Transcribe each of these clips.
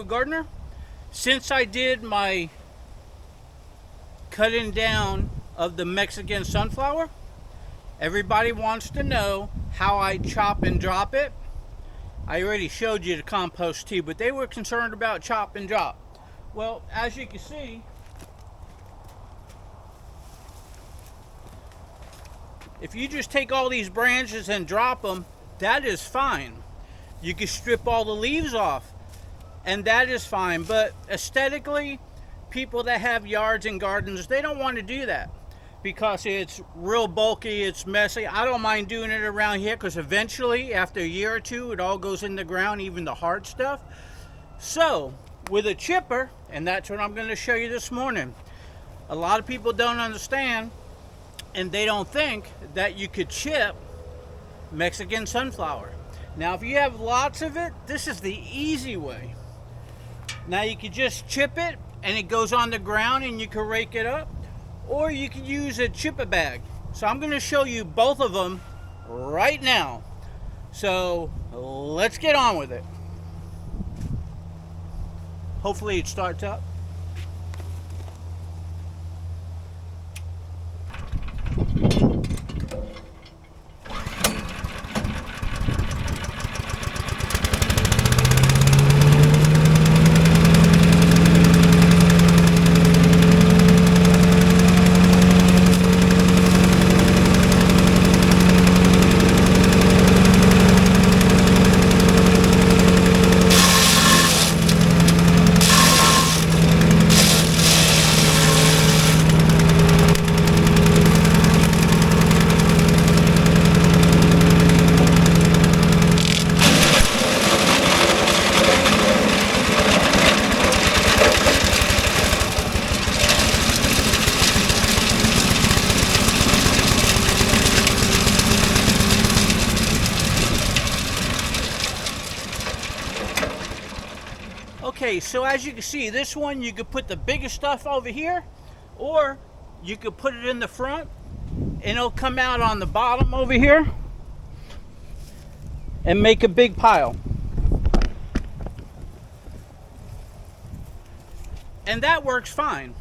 Frugal Gardener. Since I did my cutting down of the Mexican sunflower, everybody wants to know how I chop and drop it. I already showed you the compost tea, but they were concerned about chop and drop. Well, as you can see, if you just take all these branches and drop them, that is fine. You can strip all the leaves off, and that is fine. But aesthetically, people that have yards and gardens, they don't want to do that because it's real bulky, it's messy. I don't mind doing it around here because eventually, after a year or two, it all goes in the ground, even the hard stuff. So, with a chipper, and that's what I'm going to show you this morning. A lot of people don't understand, and they don't think that you could chip Mexican sunflower. Now, if you have lots of it, this is the easy way. Now, you can just chip it, and it goes on the ground, and you can rake it up. Or you can use a chipper bag. So I'm going to show you both of them right now. So let's get on with it. Hopefully it starts up. Okay, so as you can see, this one you could put the biggest stuff over here, or you could put it in the front and it'll come out on the bottom over here and make a big pile. And that works fine.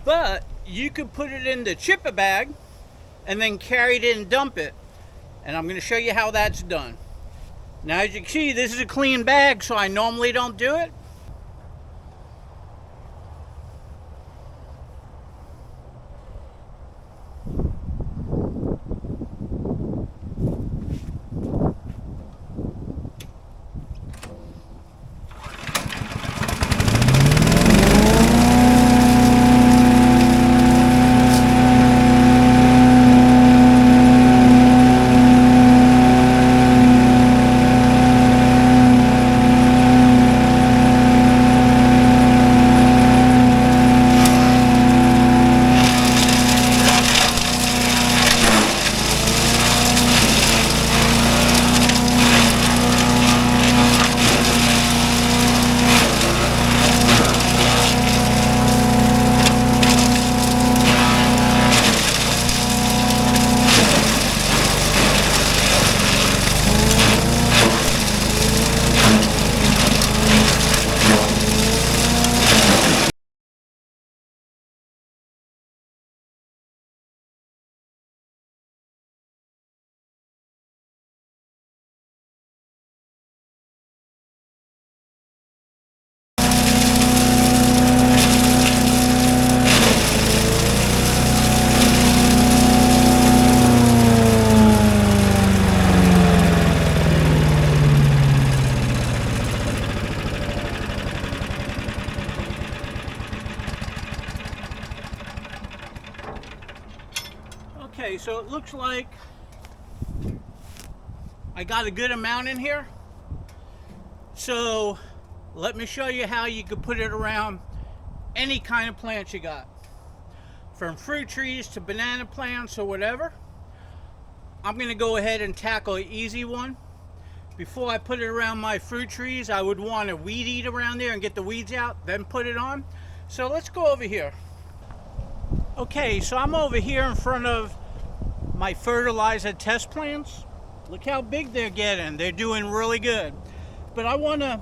But you could put it in the chipper bag and then carry it in and dump it. And I'm going to show you how that's done. Now, as you can see, this is a clean bag, so I normally don't do it. Okay, so it looks like I got a good amount in here. So let me show you how you could put it around any kind of plant you got. From fruit trees to banana plants or whatever. I'm going to go ahead and tackle an easy one. Before I put it around my fruit trees, I would want to weed eat around there and get the weeds out, then put it on. So let's go over here. Okay, so I'm over here in front of my fertilizer test plants. Look how big they're getting. They're doing really good. But I want to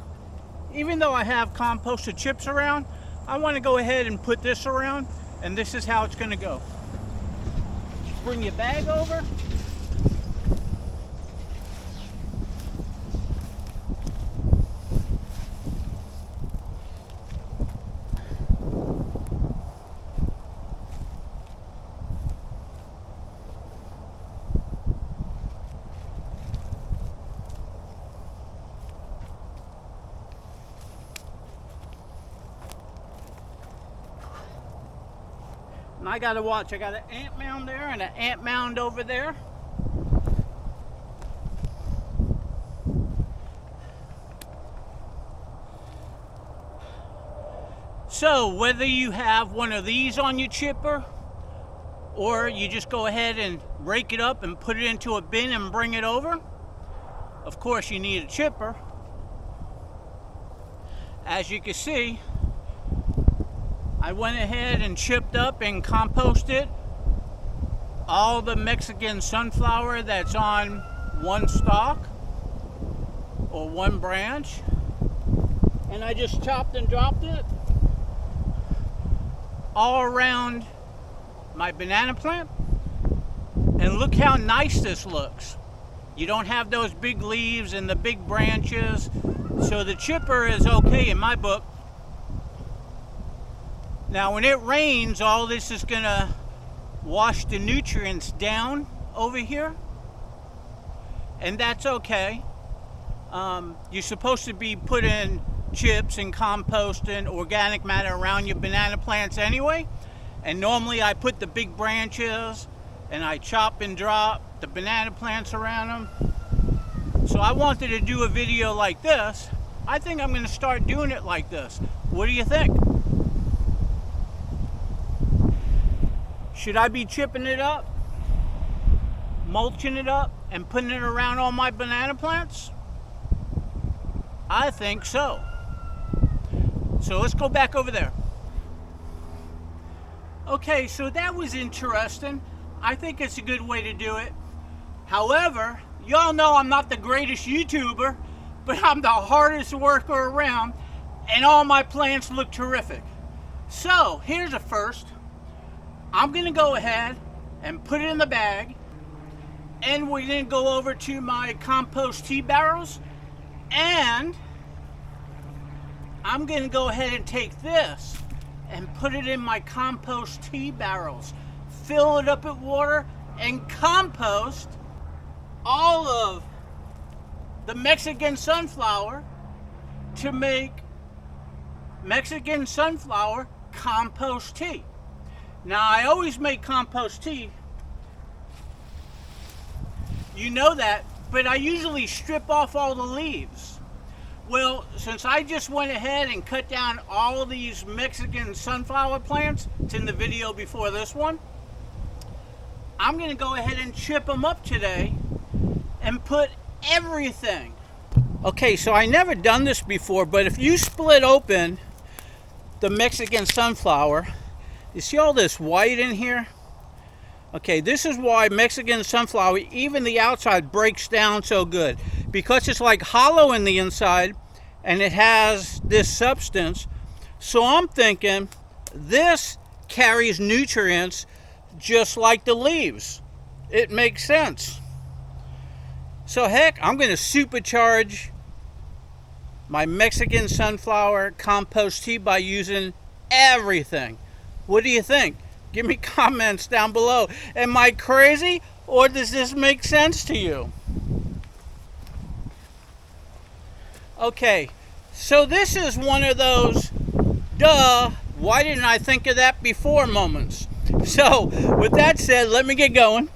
even though I have composted chips around, I want to go ahead and put this around, and this is how it's going to go. Bring your bag over. And I gotta watch, I got an ant mound there and an ant mound over there. So whether you have one of these on your chipper, or you just go ahead and rake it up and put it into a bin and bring it over, of course you need a chipper. As you can see, I went ahead and chipped up and composted all the Mexican sunflower that's on one stalk or one branch, and I just chopped and dropped it all around my banana plant. And look how nice this looks. You don't have those big leaves and the big branches, so the chipper is okay in my book. Now when it rains, all this is gonna wash the nutrients down over here, and that's okay. You're supposed to be putting chips and compost and organic matter around your banana plants anyway, and normally I put the big branches and I chop and drop the banana plants around them. So I wanted to do a video like this. I think I'm going to start doing it like this. What do you think? Should I be chipping it up, mulching it up, and putting it around all my banana plants? I think so. So let's go back over there. Okay, so that was interesting. I think it's a good way to do it. However, y'all know I'm not the greatest YouTuber, but I'm the hardest worker around, and all my plants look terrific. So here's a first. I'm gonna go ahead and put it in the bag, and we're gonna go over to my compost tea barrels, and I'm gonna go ahead and take this and put it in my compost tea barrels, fill it up with water, and compost all of the Mexican sunflower to make Mexican sunflower compost tea. Now I always make compost tea, you know that, but I usually strip off all the leaves. Well, since I just went ahead and cut down all of these Mexican sunflower plants, it's in the video before this one, I'm gonna go ahead and chip them up today and put everything. Okay, so I never done this before, but if you split open the Mexican sunflower, you see all this white in here? Okay, this is why Mexican sunflower, even the outside, breaks down so good. Because it's like hollow in the inside, and it has this substance. So I'm thinking this carries nutrients just like the leaves. It makes sense. So heck, I'm going to supercharge my Mexican sunflower compost tea by using everything. What do you think? Give me comments down below. Am I crazy, or does this make sense to you? Okay, so this is one of those duh, why didn't I think of that before moments. So with that said, let me get going.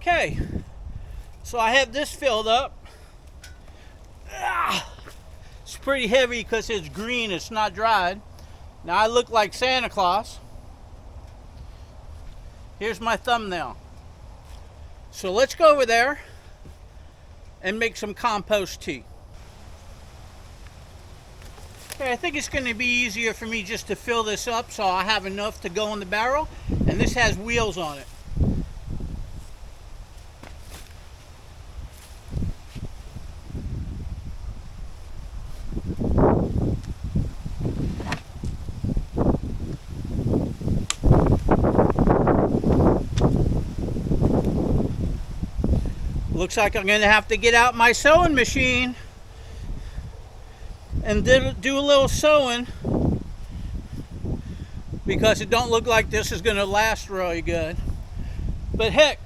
Okay, so I have this filled up. It's pretty heavy because it's green, it's not dried. Now I look like Santa Claus. Here's my thumbnail. So let's go over there and make some compost tea. Okay, I think it's going to be easier for me just to fill this up so I have enough to go in the barrel, and this has wheels on it. Looks like I'm going to have to get out my sewing machine and do a little sewing, because it don't look like this is going to last really good. But heck,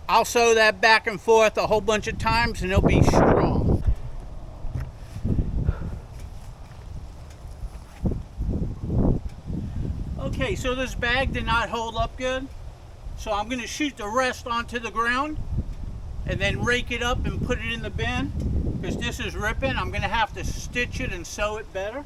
I'll sew that back and forth a whole bunch of times and it'll be strong. Okay, so this bag did not hold up good, so I'm going to shoot the rest onto the ground and then rake it up and put it in the bin, because this is ripping. I'm going to have to stitch it and sew it better.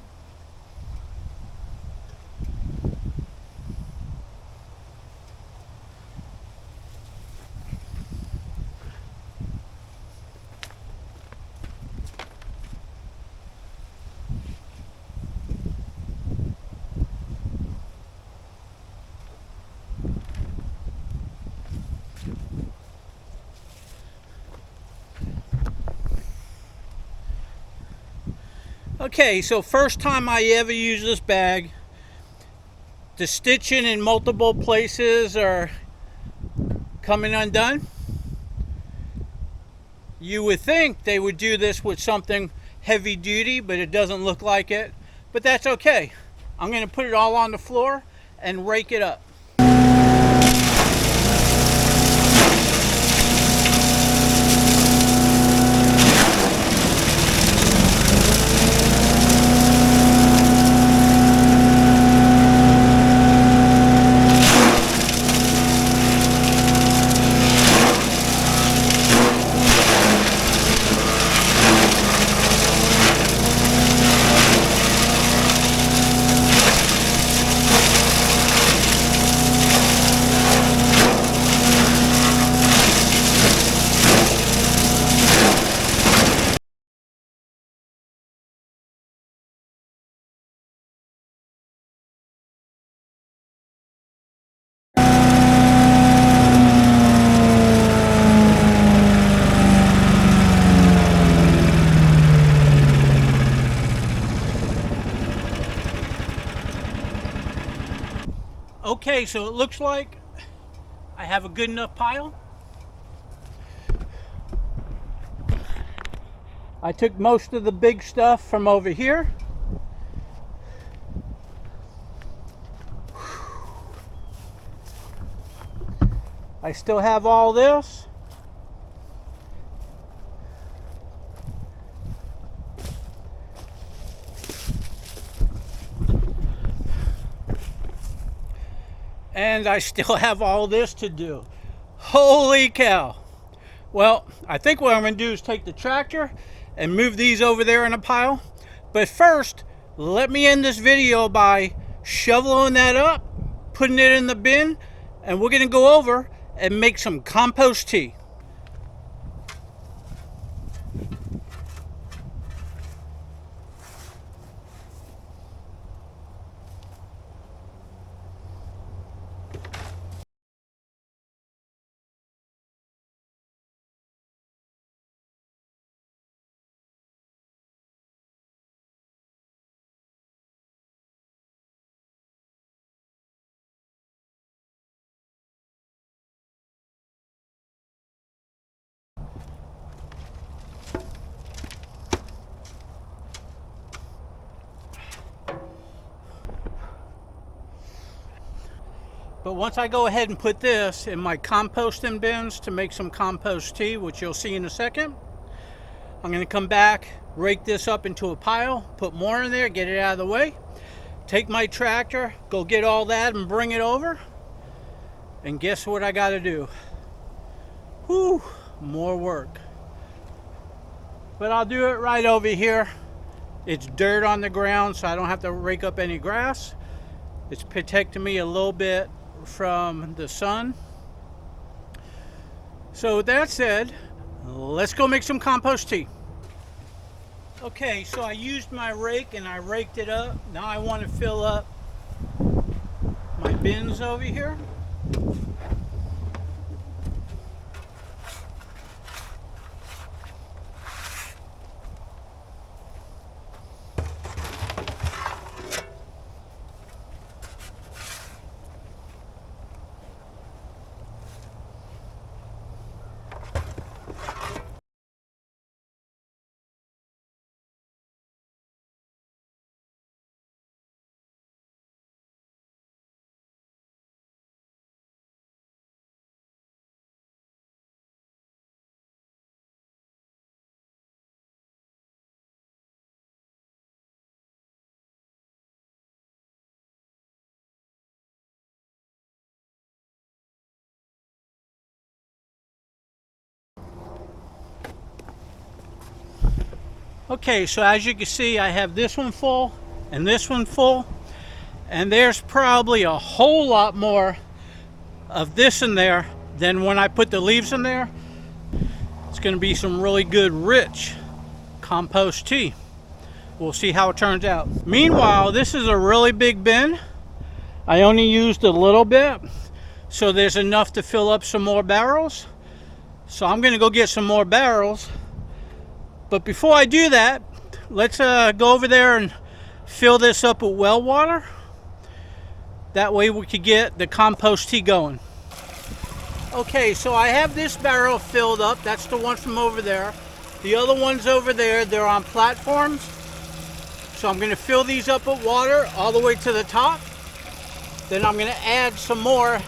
Okay, so first time I ever use this bag. The stitching in multiple places are coming undone. You would think they would do this with something heavy duty, but it doesn't look like it. But that's okay. I'm going to put it all on the floor and rake it up. Okay, so it looks like I have a good enough pile. I took most of the big stuff from over here. I still have all this. And I still have all this to do. Holy cow. Well, I think what I'm going to do is take the tractor and move these over there in a pile. But first, let me end this video by shoveling that up, putting it in the bin, and we're going to go over and make some compost tea. But once I go ahead and put this in my composting bins to make some compost tea, which you'll see in a second, I'm going to come back, rake this up into a pile, put more in there, get it out of the way, take my tractor, go get all that and bring it over. And guess what I got to do? Whew, more work. But I'll do it right over here. It's dirt on the ground, so I don't have to rake up any grass. It's protecting me a little bit from the sun. So with that said, let's go make some compost tea. Okay, so I used my rake and I raked it up. Now I want to fill up my bins over here. Okay, so as you can see, I have this one full and this one full, and there's probably a whole lot more of this in there than when I put the leaves in there. It's going to be some really good, rich compost tea. We'll see how it turns out. Meanwhile, this is a really big bin. I only used a little bit, so there's enough to fill up some more barrels. So I'm going to go get some more barrels. But before I do that, let's go over there and fill this up with well water. That way we could get the compost tea going. Okay, so I have this barrel filled up. That's the one from over there. The other ones over there, they're on platforms. So I'm going to fill these up with water all the way to the top. Then I'm going to add some more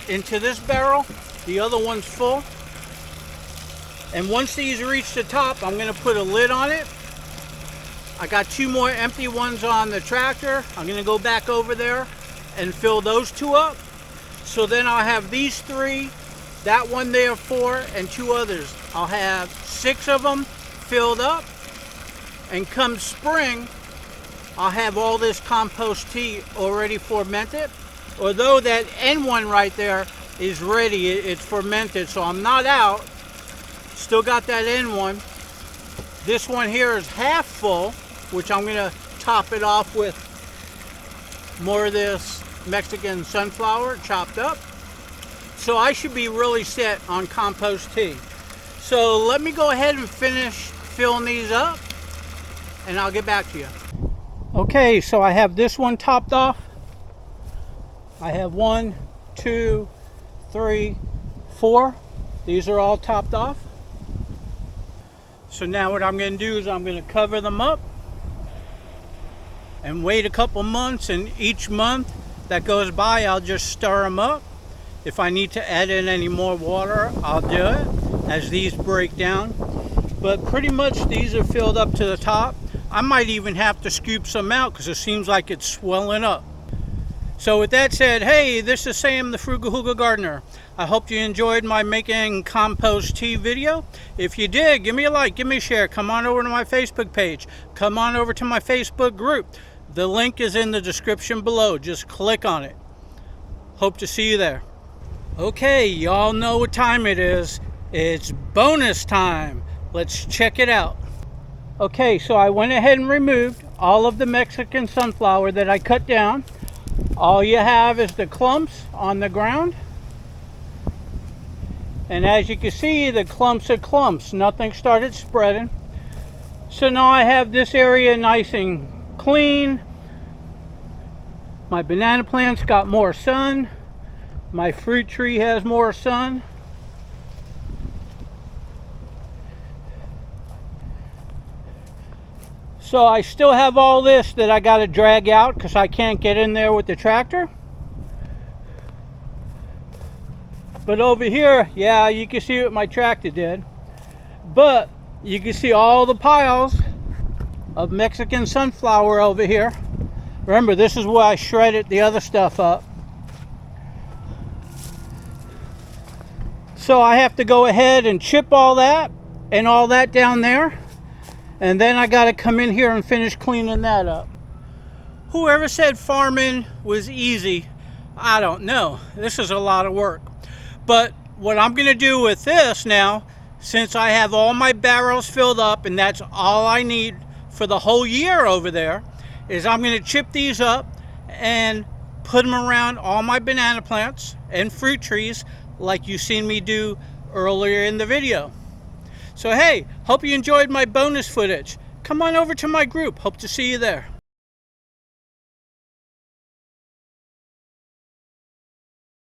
into this barrel. The other one's full. And once these reach the top, I'm going to put a lid on it. I got 2 more empty ones on the tractor. I'm going to go back over there and fill those 2 up. So then I'll have these 3, that one there 4, and 2 others. I'll have 6 of them filled up. And come spring, I'll have all this compost tea already fermented. Although that end one right there is ready, it's fermented, so I'm not out. Still got that end one. This one here is half full, which I'm going to top it off with more of this Mexican sunflower chopped up. So I should be really set on compost tea. So let me go ahead and finish filling these up, and I'll get back to you. Okay, so I have this one topped off. I have 1, 2, 3, 4. These are all topped off. So now what I'm going to do is I'm going to cover them up and wait a couple months, and each month that goes by I'll just stir them up. If I need to add in any more water, I'll do it as these break down. But pretty much these are filled up to the top. I might even have to scoop some out because it seems like it's swelling up. So with that said, hey, this is Sam the Frugal Hugel Gardener. I hope you enjoyed my making compost tea video. If you did, give me a like, give me a share. Come on over to my Facebook page. Come on over to my Facebook group. The link is in the description below. Just click on it. Hope to see you there. Okay, y'all know what time it is. It's bonus time. Let's check it out. Okay, so I went ahead and removed all of the Mexican sunflower that I cut down. All you have is the clumps on the ground. And as you can see, the clumps are clumps. Nothing started spreading. So now I have this area nice and clean. My banana plant's got more sun. My fruit tree has more sun. So I still have all this that I got to drag out because I can't get in there with the tractor. But over here, yeah, you can see what my tractor did. But you can see all the piles of Mexican sunflower over here. Remember, this is where I shredded the other stuff up. So I have to go ahead and chip all that and all that down there. And then I got to come in here and finish cleaning that up. Whoever said farming was easy, I don't know. This is a lot of work. But what I'm going to do with this now, since I have all my barrels filled up and that's all I need for the whole year over there, is I'm going to chip these up and put them around all my banana plants and fruit trees like you seen me do earlier in the video. So hey, hope you enjoyed my bonus footage. Come on over to my group. Hope to see you there.